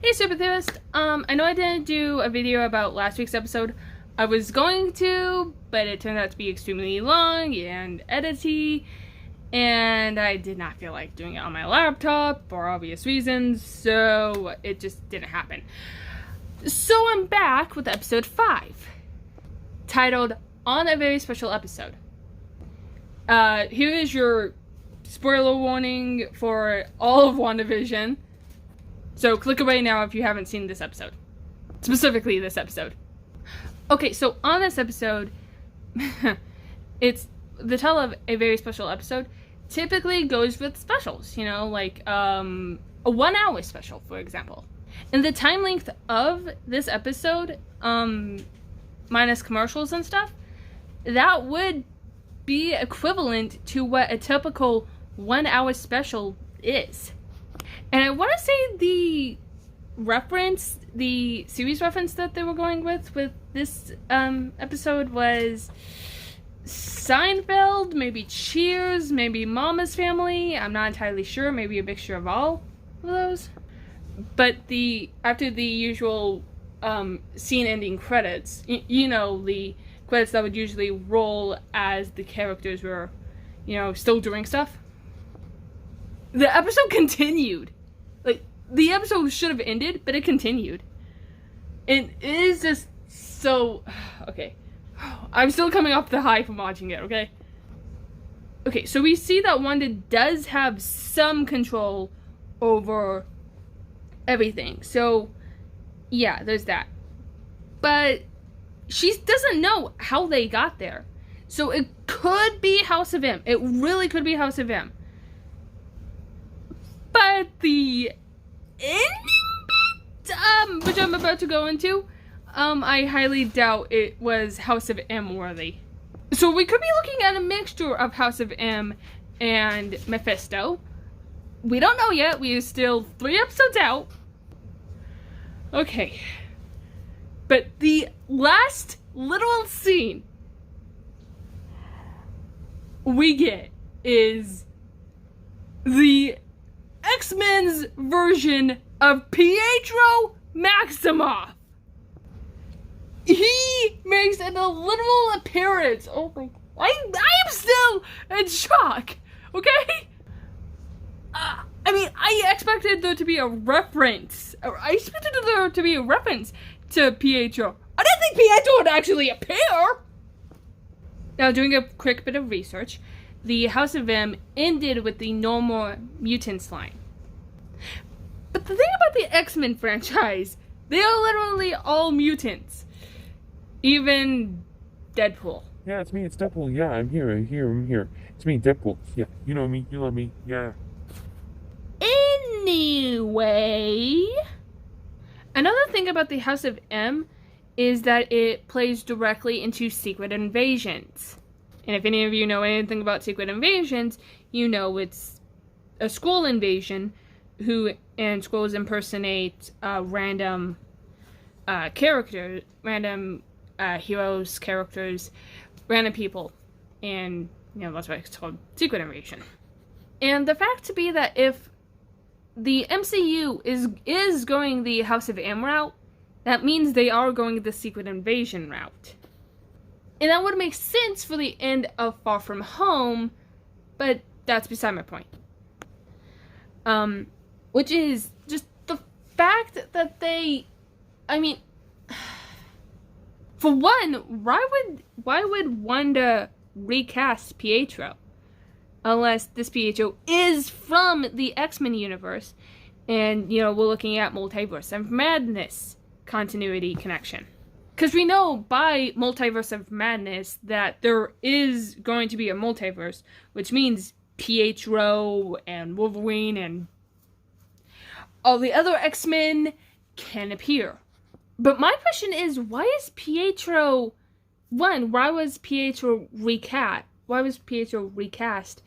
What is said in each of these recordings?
Hey Super Theorist, I know I didn't do a video about last week's episode. I was going to, but it turned out to be extremely long and edity, and I did not feel like doing it on my laptop for obvious reasons, so it just didn't happen. So I'm back with episode 5, titled On a Very Special Episode. Here is your spoiler warning for all of WandaVision. So click away now if you haven't seen this episode. Specifically this episode. Okay, so on this episode, it's the title of a very special episode. Typically goes with specials, you know, like a 1 hour special, for example. And the time length of this episode, minus commercials and stuff, that would be equivalent to what a typical 1 hour special is. And I want to say the series reference that they were going with this episode was Seinfeld, maybe Cheers, maybe Mama's Family. I'm not entirely sure. Maybe a mixture of all of those. But after the usual scene-ending credits, you know, the credits that would usually roll as the characters were, you know, still doing stuff. The episode continued. Like, the episode should have ended, but it continued. And it is just so... Okay. I'm still coming off the high from watching it, okay? Okay, so we see that Wanda does have some control over everything. So, yeah, there's that. But she doesn't know how they got there. So it could be House of M. It really could be House of M. But the ending bit, which I'm about to go into, I highly doubt it was House of M worthy. So we could be looking at a mixture of House of M and Mephisto. We don't know yet. We are still 3 episodes out. Okay. But the last literal scene we get is the X-Men's version of Pietro Maximoff. He makes a literal appearance. Oh my! I am still in shock. Okay. I mean, I expected there to be a reference. I expected there to be a reference to Pietro. I didn't think Pietro would actually appear. Now, doing a quick bit of research, the House of M ended with the No More Mutants line. But the thing about the X-Men franchise, they are literally all mutants. Even Deadpool. Yeah, it's me, it's Deadpool. Yeah, I'm here. It's me, Deadpool. Yeah, you know me, you love me, yeah. Anyway, another thing about the House of M is that it plays directly into Secret Invasions. And if any of you know anything about Secret Invasions, you know it's a Skrull invasion and Skrulls impersonate random characters, random heroes, characters, random people. And, you know, that's why it's called Secret Invasion. And the fact to be that if the MCU is going the House of M route, that means they are going the Secret Invasion route. And that would make sense for the end of Far From Home, but that's beside my point. Which is just the fact that I mean, for one, why would Wanda recast Pietro? Unless this Pietro is from the X-Men universe, and, you know, we're looking at Multiverse of Madness continuity connection. Because we know by Multiverse of Madness that there is going to be a multiverse, which means Pietro and Wolverine and all the other X-Men can appear. But my question is, why was Pietro recast? Why was Pietro recast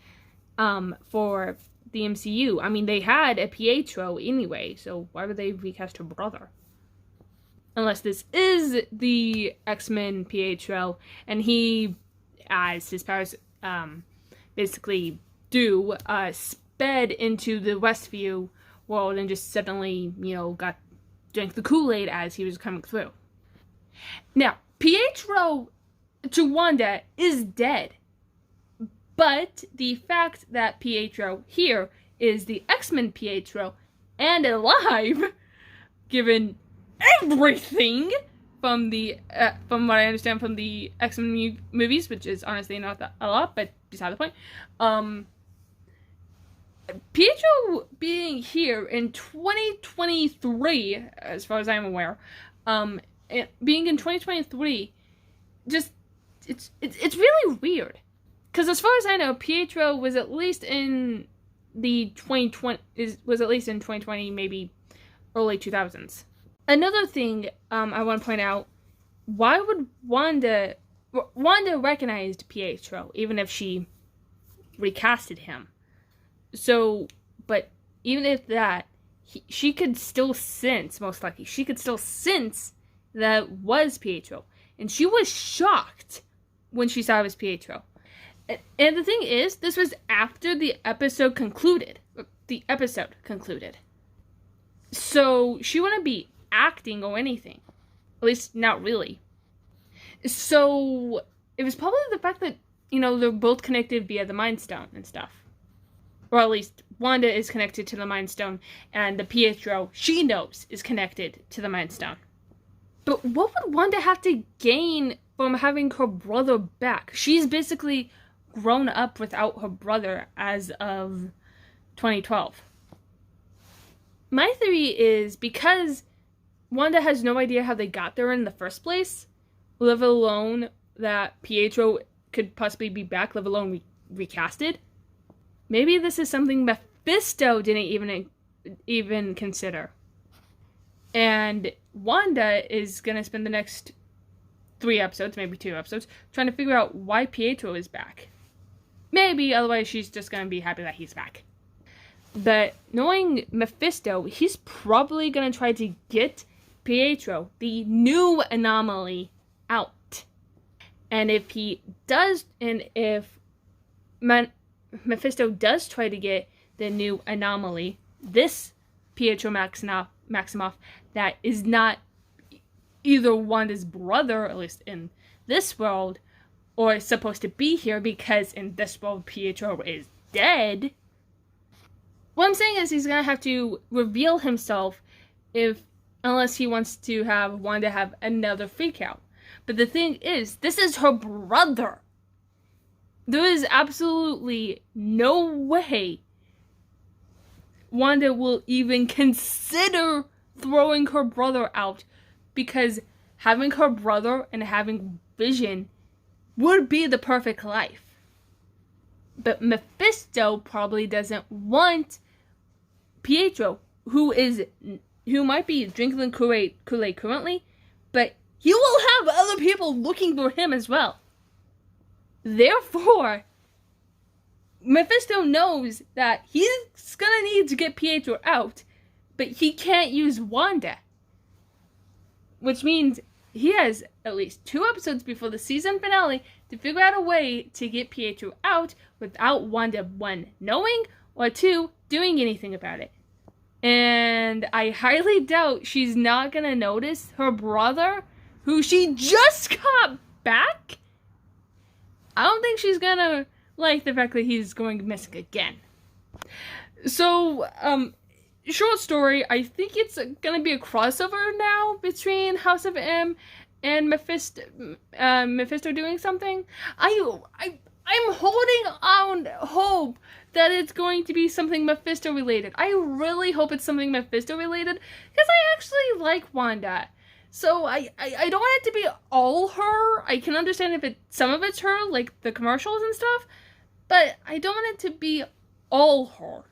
for the MCU? I mean, they had a Pietro anyway, so why would they recast her brother? Unless this is the X-Men Pietro, and he, as his powers basically do, sped into the Westview world and just suddenly, you know, got drank the Kool-Aid as he was coming through. Now, Pietro to Wanda is dead. But the fact that Pietro here is the X-Men Pietro and alive, given everything from what I understand from the X-Men movies, which is honestly not that a lot, but beside the point. Pietro being here in 2023, as far as I'm aware, being in 2023, just it's really weird. Because as far as I know, Pietro was at least in the 2020, maybe early 2000s. Another thing I want to point out, why would Wanda recognized Pietro, even if she recasted him? So, but even if that, she could still sense, most likely, she could still sense that was Pietro. And she was shocked when she saw it was Pietro. And the thing is, this was after the episode concluded. So, she wouldn't be acting or anything. At least, not really. So, it was probably the fact that, they're both connected via the Mind Stone and stuff. Or at least, Wanda is connected to the Mind Stone, and the Pietro, she knows, is connected to the Mind Stone. But what would Wanda have to gain from having her brother back? She's basically grown up without her brother as of 2012. My theory is because Wanda has no idea how they got there in the first place, let alone that Pietro could possibly be back, let alone recasted. Maybe this is something Mephisto didn't even consider. And Wanda is going to spend the next 3 episodes, maybe 2 episodes, trying to figure out why Pietro is back. Maybe, otherwise she's just going to be happy that he's back. But knowing Mephisto, he's probably going to try to get Pietro, the new anomaly, out. And if he does, and if Mephisto does try to get the new anomaly, this Pietro Maximoff, that is not either Wanda's brother, at least in this world, or is supposed to be here because in this world Pietro is dead. What I'm saying is he's gonna have to reveal himself unless he wants to have Wanda have another freak out. But the thing is, this is her brother. There is absolutely no way Wanda will even consider throwing her brother out, because having her brother and having Vision would be the perfect life. But Mephisto probably doesn't want Pietro, who might be drinking the Kool-Aid currently, but he will have other people looking for him as well. Therefore, Mephisto knows that he's gonna need to get Pietro out, but he can't use Wanda. Which means he has at least 2 episodes before the season finale to figure out a way to get Pietro out without Wanda, 1, knowing, or 2, doing anything about it. And I highly doubt she's not gonna notice her brother, who she just got back. I don't think she's gonna like the fact that he's going missing again. So, short story, I think it's gonna be a crossover now between House of M and Mephisto doing something. I'm holding on hope that it's going to be something Mephisto related. I really hope it's something Mephisto related, because I actually like Wanda. So I don't want it to be all her. I can understand if some of it's her, like the commercials and stuff, but I don't want it to be all her.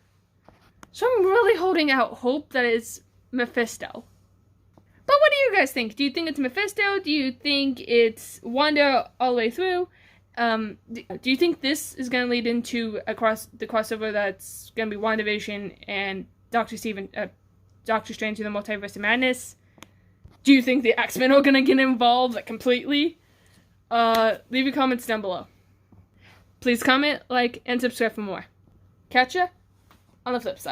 So I'm really holding out hope that it's Mephisto. But what do you guys think? Do you think it's Mephisto? Do you think it's Wanda all the way through? Do you think this is going to lead into the crossover that's going to be WandaVision and Doctor Strange in the Multiverse of Madness? Do you think the X-Men are going to get involved completely? Leave your comments down below. Please comment, like, and subscribe for more. Catch ya on the flip side.